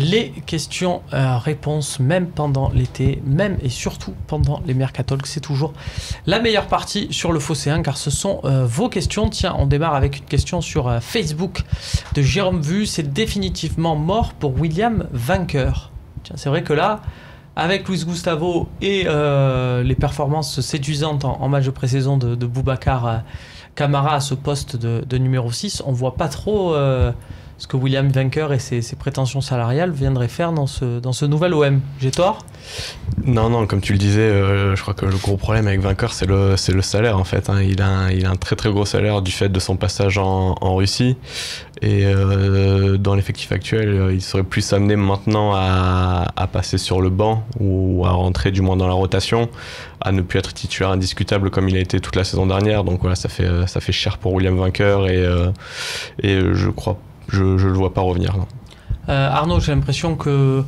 Les questions-réponses, même pendant l'été, même et surtout pendant les Mercatalks, c'est toujours la meilleure partie sur le Phocéen, car ce sont vos questions. Tiens, on démarre avec une question sur Facebook de Jérôme Vu. C'est définitivement mort pour William Vainqueur. Tiens, c'est vrai que là, avec Luis Gustavo et les performances séduisantes en match de pré-saison de Boubacar Camara à ce poste de numéro 6, on voit pas trop... ce que William Vainqueur et ses prétentions salariales viendraient faire dans ce nouvel OM. J'ai tort ? Non, comme tu le disais, je crois que le gros problème avec Vainqueur, c'est le salaire en fait. Hein. Il a un très très gros salaire du fait de son passage en Russie. Et dans l'effectif actuel, il serait plus amené maintenant à passer sur le banc ou à rentrer du moins dans la rotation, à ne plus être titulaire indiscutable comme il a été toute la saison dernière. Donc voilà, ça fait cher pour William Vainqueur et je le vois pas revenir. Non. Arnaud, j'ai l'impression que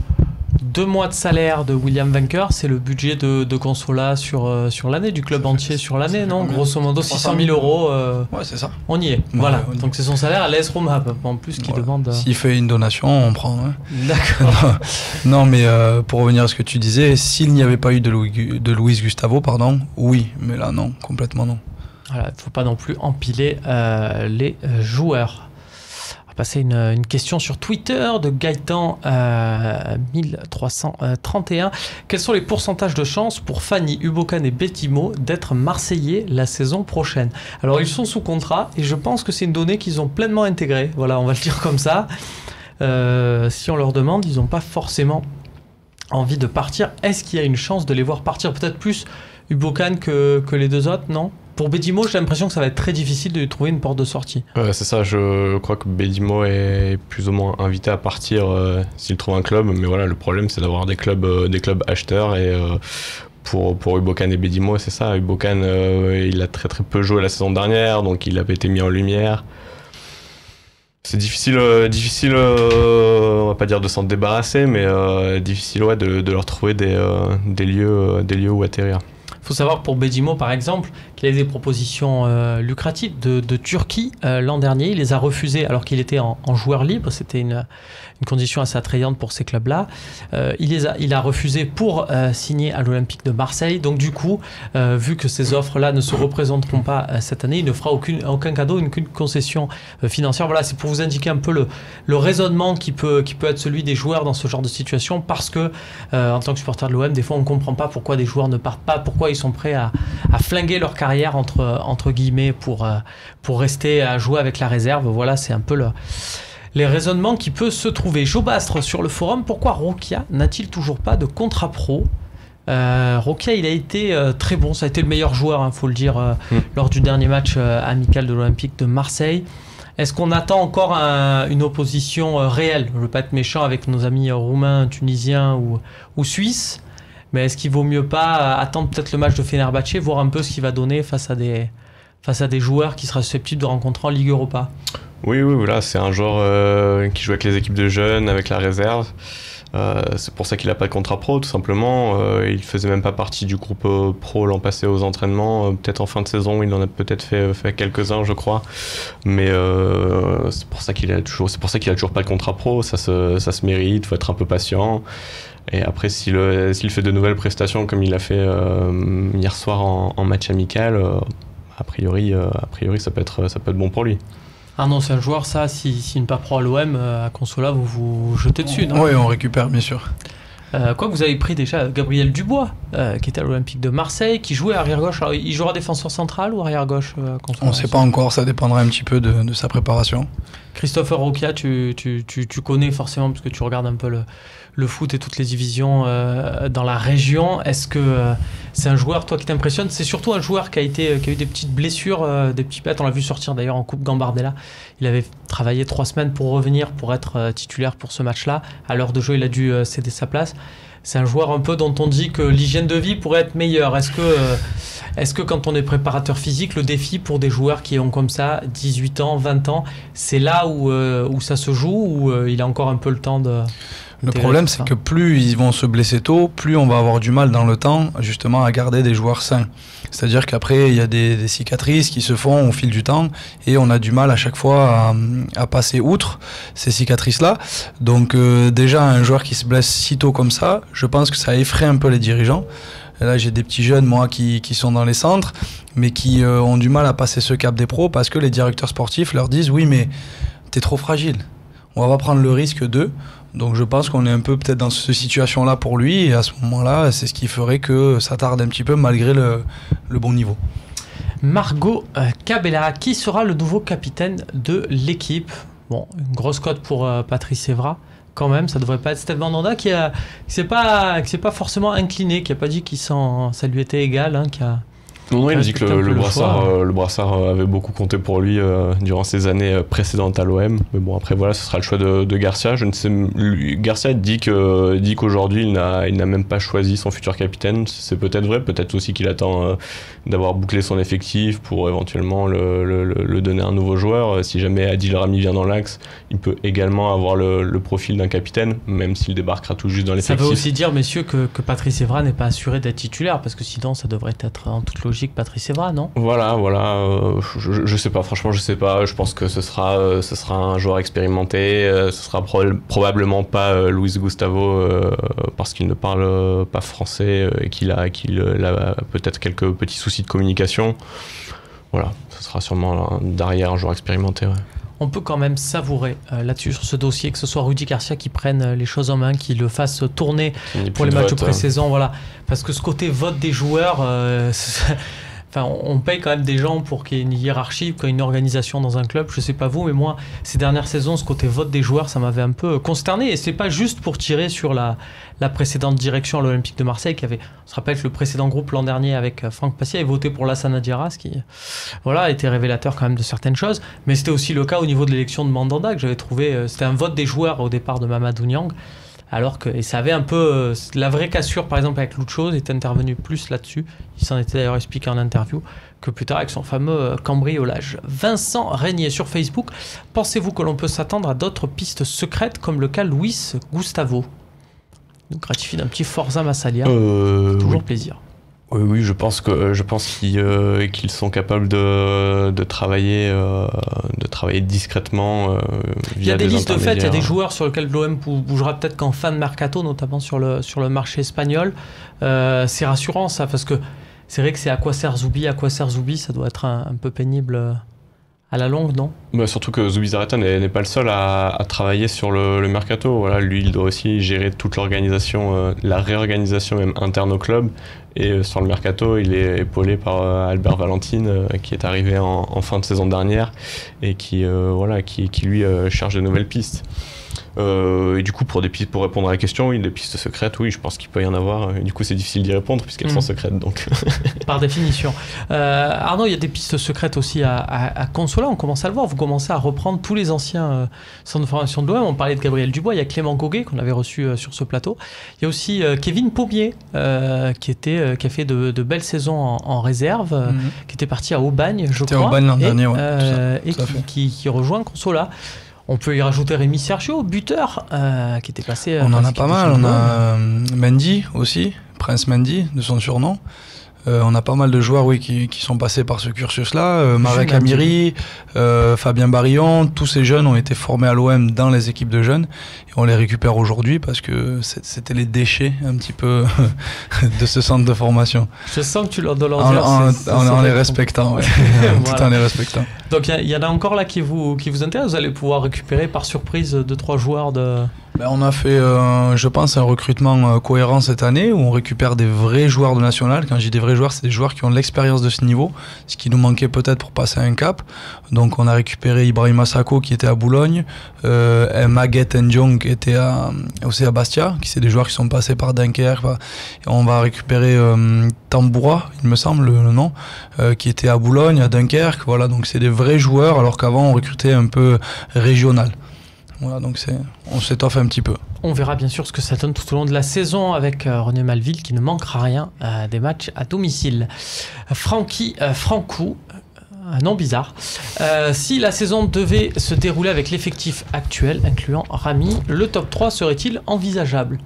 2 mois de salaire de William Vainqueur, c'est le budget de Consola sur l'année, du club entier sur l'année, non ? Grosso modo, 600 000 euros. Ouais, c'est ça. On y est. Voilà. Donc c'est son salaire à l'AS Roma, en plus, qui demande. S'il fait une donation, on prend. Hein. D'accord. Non, mais pour revenir à ce que tu disais, s'il n'y avait pas eu de Luis Gustavo, oui, mais là, non, complètement non. Voilà, il ne faut pas non plus empiler les joueurs. On va passer une question sur Twitter de Gaëtan 1331. Quels sont les pourcentages de chances pour Fanny, Ubokan et Betimo d'être Marseillais la saison prochaine ? Alors ils sont sous contrat et je pense que c'est une donnée qu'ils ont pleinement intégrée. Voilà, on va le dire comme ça. Si on leur demande, ils n'ont pas forcément envie de partir. Est-ce qu'il y a une chance de les voir partir ? Peut-être plus Ubokan que les deux autres, non ? Pour Bedimo, j'ai l'impression que ça va être très difficile de lui trouver une porte de sortie. C'est ça, je crois que Bedimo est plus ou moins invité à partir s'il trouve un club. Mais voilà, le problème, c'est d'avoir des clubs acheteurs. Et pour Ubokan et Bedimo, c'est ça. Ubokan, il a très très peu joué la saison dernière, donc il avait été mis en lumière. C'est difficile, on va pas dire de s'en débarrasser, mais difficile de leur trouver des lieux où atterrir. Il faut savoir pour Bedimo, par exemple, qu'il a des propositions lucratives de Turquie l'an dernier. Il les a refusées alors qu'il était en joueur libre. C'était une condition assez attrayante pour ces clubs-là. Il a refusé pour signer à l'Olympique de Marseille. Donc du coup, vu que ces offres-là ne se représenteront pas cette année, il ne fera aucun cadeau, aucune concession financière. Voilà, c'est pour vous indiquer un peu le raisonnement qui peut être celui des joueurs dans ce genre de situation, parce que en tant que supporter de l'OM, des fois on ne comprend pas pourquoi des joueurs ne partent pas, pourquoi ils sont prêts à flinguer leur carrière entre guillemets pour rester à jouer avec la réserve. Voilà, c'est un peu les raisonnements qui peuvent se trouver. Jobastre sur le forum, pourquoi Rokia n'a-t-il toujours pas de contrat pro ? Rokia, il a été très bon, ça a été le meilleur joueur, faut le dire, lors du dernier match amical de l'Olympique de Marseille. Est-ce qu'on attend encore une opposition réelle ? Je ne veux pas être méchant avec nos amis roumains, tunisiens ou suisses, mais est-ce qu'il vaut mieux pas attendre peut-être le match de Fenerbahçe, voir un peu ce qu'il va donner face à des joueurs qui seraient susceptibles de rencontrer en Ligue Europa ? Oui, voilà, c'est un joueur qui joue avec les équipes de jeunes, avec la réserve. C'est pour ça qu'il n'a pas de contrat pro, tout simplement. Il faisait même pas partie du groupe pro l'an passé aux entraînements. Peut-être en fin de saison, il en a peut-être fait quelques-uns, je crois. Mais c'est pour ça qu'il a toujours pas de contrat pro. Ça se mérite. Faut être un peu patient. Et après, s'il fait de nouvelles prestations comme il a fait hier soir en match amical, a priori, ça peut être bon pour lui. Ah non, c'est un joueur, ça, s'il ne pas pro à l'OM, à Consola, vous jetez dessus, non ? Oui, on récupère, bien sûr. Quoi que vous avez pris déjà Gabriel Dubois, qui était à l'Olympique de Marseille, qui jouait arrière-gauche. Alors, il jouera défenseur central ou arrière-gauche on ne sait pas encore, ça dépendra un petit peu de sa préparation. Christopher Rokia, tu connais forcément, parce que tu regardes un peu le foot et toutes les divisions dans la région. Est-ce que c'est un joueur, toi, qui t'impressionne ? C'est surtout un joueur qui a eu des petites blessures, des petits pets. On l'a vu sortir d'ailleurs en Coupe Gambardella. Il avait travaillé 3 semaines pour revenir, pour être titulaire pour ce match-là. À l'heure de jeu, il a dû céder sa place. C'est un joueur un peu dont on dit que l'hygiène de vie pourrait être meilleure. Est-ce que quand on est préparateur physique, le défi pour des joueurs qui ont comme ça 18 ans, 20 ans, c'est là où ça se joue, ou il a encore un peu le temps de... Le problème, c'est que plus ils vont se blesser tôt, plus on va avoir du mal dans le temps, justement, à garder des joueurs sains. C'est-à-dire qu'après, il y a des cicatrices qui se font au fil du temps et on a du mal à chaque fois à passer outre ces cicatrices-là. Donc déjà, un joueur qui se blesse si tôt comme ça, je pense que ça effraie un peu les dirigeants. Et là, j'ai des petits jeunes, moi, qui sont dans les centres, mais qui ont du mal à passer ce cap des pros parce que les directeurs sportifs leur disent « Oui, mais t'es trop fragile. On va pas prendre le risque d'eux. » Donc je pense qu'on est un peu peut-être dans cette situation-là pour lui, et à ce moment-là, c'est ce qui ferait que ça tarde un petit peu malgré le bon niveau. Margot Cabella, qui sera le nouveau capitaine de l'équipe? Bon, une grosse cote pour Patrice Evra. Quand même, ça devrait pas être Steve Mandanda qui s'est pas forcément incliné, qui a pas dit ça lui était égal, hein, qui a... Non, il a dit que le brassard avait beaucoup compté pour lui durant ses années précédentes à l'OM. Mais bon, après voilà, ce sera le choix de Garcia. Je ne sais, Garcia dit qu'aujourd'hui il n'a même pas choisi son futur capitaine. C'est peut-être vrai, peut-être aussi qu'il attend d'avoir bouclé son effectif pour éventuellement le donner à un nouveau joueur. Si jamais Adil Rami vient dans l'axe, il peut également avoir le profil d'un capitaine, même s'il débarquera tout juste dans l'effectif. Ça veut aussi dire, messieurs, que Patrice Evra n'est pas assuré d'être titulaire, parce que sinon ça devrait être en toute logique Patrice Evra, non? Voilà, je sais pas, franchement je sais pas, je pense que ce sera un joueur expérimenté, ce sera probablement pas Luis Gustavo parce qu'il ne parle pas français et qu'il a peut-être quelques petits soucis de communication. Voilà, ce sera sûrement derrière un joueur expérimenté. Ouais. On peut quand même savourer là-dessus, sur ce dossier, que ce soit Rudy Garcia qui prenne les choses en main, qui le fasse tourner pour les matchs pré-saison, voilà. Parce que ce côté vote des joueurs, enfin, on paye quand même des gens pour qu'il y ait une hiérarchie, qu'il y ait une organisation dans un club. Je sais pas vous, mais moi, ces dernières saisons, ce côté vote des joueurs, ça m'avait un peu consterné. Et c'est pas juste pour tirer sur la précédente direction à l'Olympique de Marseille, qui avait, on se rappelle que le précédent groupe l'an dernier avec Franck Passia avait voté pour Lassana Diarra, qui voilà, était révélateur quand même de certaines choses. Mais c'était aussi le cas au niveau de l'élection de Mandanda, que j'avais trouvé, c'était un vote des joueurs au départ de Mamadou Niang. Alors que, et ça avait un peu, la vraie cassure par exemple avec Lucho est intervenu plus là-dessus, il s'en était d'ailleurs expliqué en interview, que plus tard avec son fameux cambriolage. Vincent Régnier sur Facebook, pensez-vous que l'on peut s'attendre à d'autres pistes secrètes comme le cas Luis Gustavo? Nous gratifie d'un petit Forza Massalia, toujours plaisir. Oui, je pense qu'ils sont capables de travailler discrètement via des Il y a des listes faites, il y a des joueurs sur lesquels l'OM bougera peut-être qu'en fin de mercato, notamment sur le marché espagnol. C'est rassurant ça, parce que c'est vrai que c'est à quoi sert Zoubi, ça doit être un peu pénible à la longue, non? Bah, surtout que Zubizarreta n'est pas le seul à travailler sur le mercato. Voilà, lui, il doit aussi gérer toute l'organisation, la réorganisation même interne au club. Et sur le mercato, il est épaulé par Albert Valentine, qui est arrivé en fin de saison dernière et qui lui cherche de nouvelles pistes. Et du coup, pour répondre à la question, oui, des pistes secrètes, oui, je pense qu'il peut y en avoir. Et du coup, c'est difficile d'y répondre puisqu'elles sont secrètes. Donc. Par définition. Arnaud, il y a des pistes secrètes aussi à Consola. On commence à le voir. Vous commencez à reprendre tous les anciens centres de formation de l'OM. On parlait de Gabriel Dubois. Il y a Clément Goguet qu'on avait reçu sur ce plateau. Il y a aussi Kevin Pommier qui a fait de belles saisons en réserve, qui était parti à Aubagne, je crois. C'était Aubagne l'an dernier, ouais. Et qui rejoint Consola. On peut y rajouter Rémi Sergio, buteur, qui était passé... On en a pas mal. On a Mendy aussi, Prince Mendy, de son surnom. On a pas mal de joueurs qui sont passés par ce cursus-là. Marek Amiri, Fabien Barillon, tous ces jeunes ont été formés à l'OM dans les équipes de jeunes. Et on les récupère aujourd'hui parce que c'était les déchets un petit peu de ce centre de formation. Je sens que tu leur donnes en les respectant, ouais. Tout en les respectant. Donc il y en a encore là qui vous intéressent. Vous allez pouvoir récupérer par surprise 2-3 joueurs de... On a fait, je pense, un recrutement cohérent cette année où on récupère des vrais joueurs de national. Quand je dis des vrais joueurs, c'est des joueurs qui ont l'expérience de ce niveau, ce qui nous manquait peut-être pour passer un cap. Donc on a récupéré Ibrahima Sakho qui était à Boulogne, Maguette Ndiong qui était aussi à Bastia, qui c'est des joueurs qui sont passés par Dunkerque. Et on va récupérer Tamboura, il me semble le nom, qui était à Boulogne, à Dunkerque. Voilà, donc c'est des vrais joueurs alors qu'avant on recrutait un peu régional. Voilà, donc on s'étoffe un petit peu. On verra bien sûr ce que ça donne tout au long de la saison avec René Malville qui ne manquera rien des matchs à domicile. Francky Frankou, un nom bizarre. Si la saison devait se dérouler avec l'effectif actuel, incluant Rami, le top 3 serait-il envisageable?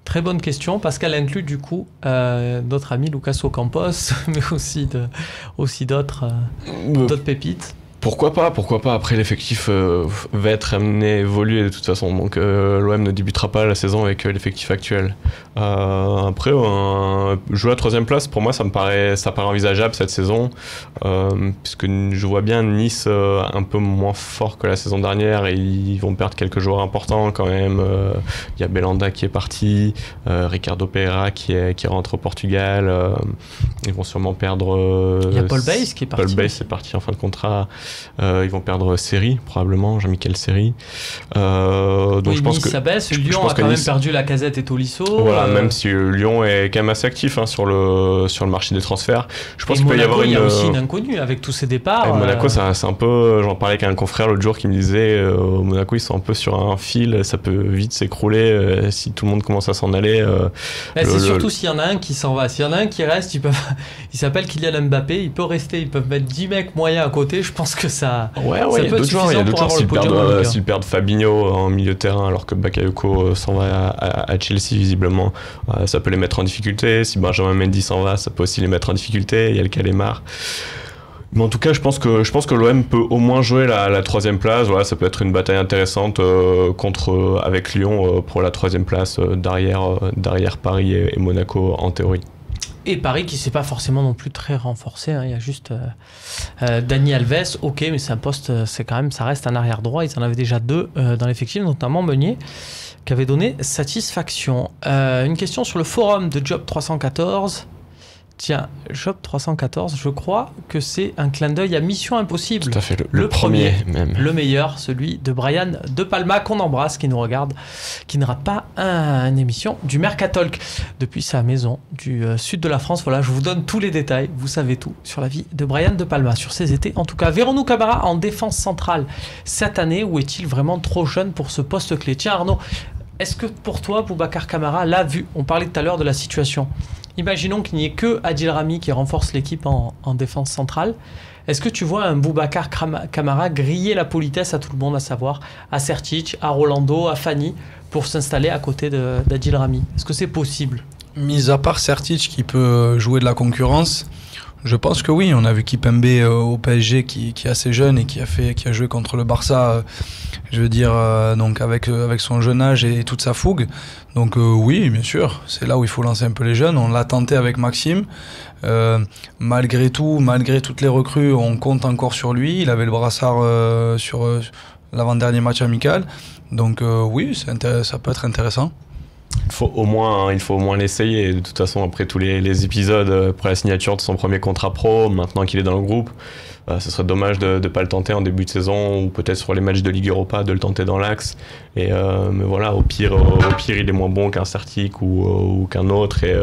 Très bonne question, parce qu'elle inclut du coup notre ami Lucas Ocampos, mais aussi d'autres pépites. Pourquoi pas. Après, l'effectif va être amené à évoluer de toute façon. Donc, l'OM ne débutera pas la saison avec l'effectif actuel. Après, jouer à 3e place, pour moi, ça paraît envisageable cette saison. Puisque je vois bien Nice un peu moins fort que la saison dernière. Et ils vont perdre quelques joueurs importants quand même. Il y a Belanda qui est parti. Ricardo Pereira qui rentre au Portugal. Ils vont sûrement perdre... il y a Paul Bays qui est parti. Paul Bays est parti en fin de contrat. Ils vont perdre Seri, probablement, Jean-Michel Seri. Donc oui, je pense Nice, ça baisse. Lyon a quand même perdu Lacazette et Tolisso. Voilà, même si Lyon est quand même assez actif sur le marché des transferts. Je pense qu'il peut y avoir il y a aussi une inconnue avec tous ces départs. Et Monaco, c'est un peu... J'en parlais avec un confrère l'autre jour qui me disait Monaco, ils sont un peu sur un fil, ça peut vite s'écrouler si tout le monde commence à s'en aller. C'est surtout s'il y en a un qui s'en va. S'il y en a un qui reste, il s'appelle Kylian Mbappé, il peut rester, ils peuvent mettre 10 mecs moyens à côté. Je pense que ça il y a d'autres joueurs. S'ils perdent Fabinho en milieu de terrain alors que Bakayoko s'en va à Chelsea visiblement, ça peut les mettre en difficulté. Si Benjamin Mendy s'en va, ça peut aussi les mettre en difficulté. Il y a le Calemar. Mais en tout cas, je pense que l'OM peut au moins jouer la 3e place. Voilà, ça peut être une bataille intéressante avec Lyon pour la 3e place derrière Paris et Monaco en théorie. Et Paris qui ne s'est pas forcément non plus très renforcé, hein. Il y a juste Dani Alves, ok, mais c'est un poste, ça reste un arrière droit. Ils en avaient déjà 2 dans l'effectif, notamment Meunier, qui avait donné satisfaction. Une question sur le forum de Job 314. Tiens, Job 314, je crois que c'est un clin d'œil à Mission Impossible. Tout à fait, le premier même. Le meilleur, celui de Brian De Palma, qu'on embrasse, qui nous regarde, qui ne rate pas une émission du Mercatalk depuis sa maison du sud de la France. Voilà, je vous donne tous les détails, vous savez tout sur la vie de Brian De Palma, sur ses étés. En tout cas, verrons-nous Camara en défense centrale cette année, ou est-il vraiment trop jeune pour ce poste clé? Tiens Arnaud, est-ce que pour toi, Boubacar Camara, l'a vu? On parlait tout à l'heure de la situation. Imaginons qu'il n'y ait que Adil Rami qui renforce l'équipe en défense centrale. Est-ce que tu vois un Boubacar Camara griller la politesse à tout le monde, à savoir à Sertic, à Rolando, à Fanny, pour s'installer à côté d'Adil Rami? Est-ce que c'est possible? Mis à part Sertic qui peut jouer de la concurrence, je pense que oui. On a vu Kipembe au PSG qui est assez jeune et qui a joué contre le Barça, donc avec son jeune âge et toute sa fougue. Donc oui, bien sûr, c'est là où il faut lancer un peu les jeunes. On l'a tenté avec Maxime. Malgré toutes les recrues, on compte encore sur lui. Il avait le brassard sur l'avant-dernier match amical. Donc oui, ça peut être intéressant. Il faut au moins l'essayer. De toute façon, après tous les épisodes, après la signature de son premier contrat pro, maintenant qu'il est dans le groupe, ce serait dommage de ne pas le tenter en début de saison, ou peut-être sur les matchs de Ligue Europa, de le tenter dans l'axe. Mais voilà, au pire, il est moins bon qu'un Sertic ou qu'un autre, et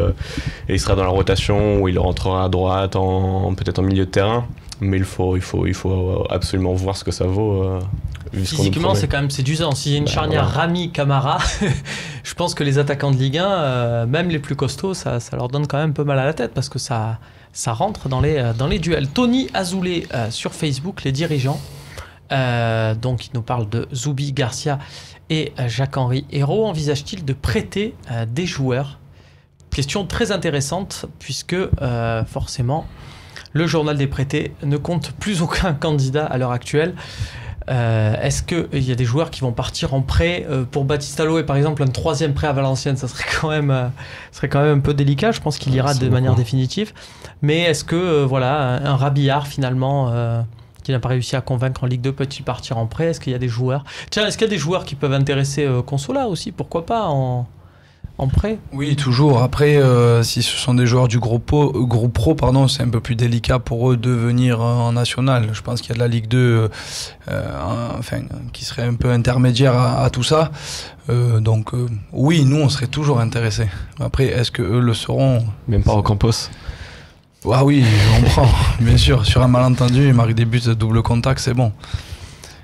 il sera dans la rotation, où il rentrera à droite, peut-être en milieu de terrain. Mais il faut absolument voir ce que ça vaut. Physiquement, c'est d'usance. S'il y a une charnière Rami-Camara, je pense que les attaquants de Ligue 1, même les plus costauds, ça leur donne quand même un peu mal à la tête, parce que ça rentre dans les duels. Tony Azoulay sur Facebook, les dirigeants. Donc il nous parle de Zoubi, Garcia et Jacques-Henri Hérault. Envisage-t-il de prêter des joueurs? Question très intéressante, puisque forcément le journal des prêtés ne compte plus aucun candidat à l'heure actuelle. Est-ce qu'il y a des joueurs qui vont partir en prêt pour Baptiste Aloé, par exemple, un 3e prêt à Valenciennes? Ça serait quand même un peu délicat. Je pense qu'il ira de manière définitive. Mais est-ce que un Rabillard finalement qui n'a pas réussi à convaincre en Ligue 2 peut-il partir en prêt? Est-ce qu'il y a des joueurs? Tiens, est-ce qu'il y a des joueurs qui peuvent intéresser Consola aussi? Pourquoi pas en prêt? Oui, toujours. Après, si ce sont des joueurs du groupe pro, c'est un peu plus délicat pour eux de venir en national. Je pense qu'il y a de la Ligue 2 qui serait un peu intermédiaire à tout ça. Donc oui, nous, on serait toujours intéressés. Après, est-ce qu'eux le seront? Même pas au Campos. Ah oui, on prend, bien sûr. Sur un malentendu, il marque des buts de double contact, c'est bon.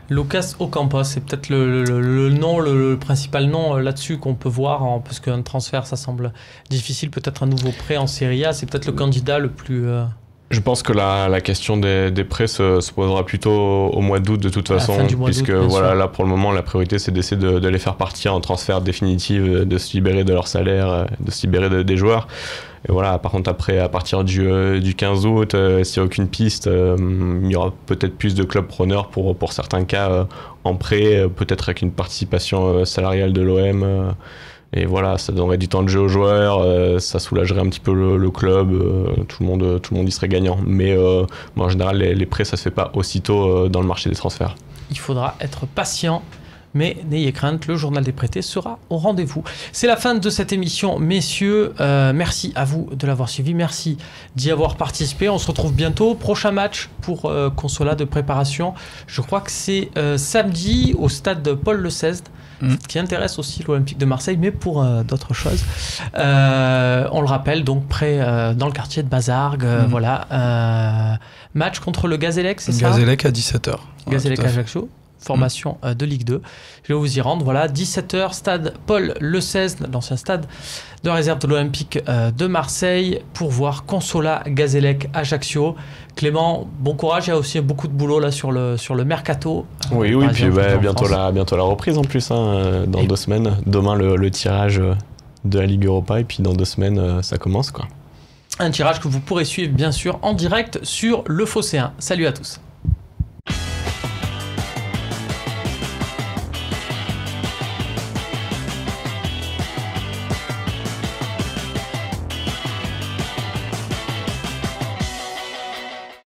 Lucas Ocampos, c'est peut-être le principal nom là-dessus qu'on peut voir, parce qu'un transfert, ça semble difficile. Peut-être un nouveau prêt en Serie A, c'est peut-être le candidat le plus Je pense que la question des prêts se posera plutôt au mois d'août de toute façon, puisque voilà, là pour le moment la priorité c'est d'essayer de les faire partir en transfert définitif, de se libérer de leur salaire, de se libérer des joueurs. Et voilà, par contre après à partir du 15 août, s'il n'y a aucune piste, il y aura peut-être plus de clubs preneurs pour certains cas en prêt, peut-être avec une participation salariale de l'OM. Et voilà, ça donnerait du temps de jeu aux joueurs, ça soulagerait un petit peu le club, tout le monde y serait gagnant. Mais en général, les prêts, ça se fait pas aussitôt dans le marché des transferts. Il faudra être patient, mais n'ayez crainte, le journal des prêtés sera au rendez-vous. C'est la fin de cette émission, messieurs. Merci à vous de l'avoir suivi, merci d'y avoir participé. On se retrouve bientôt. Prochain match pour Consola de préparation. Je crois que c'est samedi au stade Paul Le Cesne. Qui intéresse aussi l'Olympique de Marseille, mais pour d'autres choses. On le rappelle, donc près dans le quartier de Bazargues, voilà. Match contre le Gazélec, c'est ça ? Gazélec à 17h. Gazélec Ajaccio, formation de Ligue 2. Je vais vous y rendre, voilà. 17h, stade Paul Le Cesne, l'ancien stade de réserve de l'Olympique de Marseille, pour voir Consola Gazélec Ajaccio. Clément, bon courage, il y a aussi beaucoup de boulot là sur le mercato. Oui, puis bientôt la reprise en plus, dans 2 semaines. Demain le tirage de la Ligue Europa et puis dans 2 semaines ça commence quoi. Un tirage que vous pourrez suivre bien sûr en direct sur Le Phocéen. Salut à tous.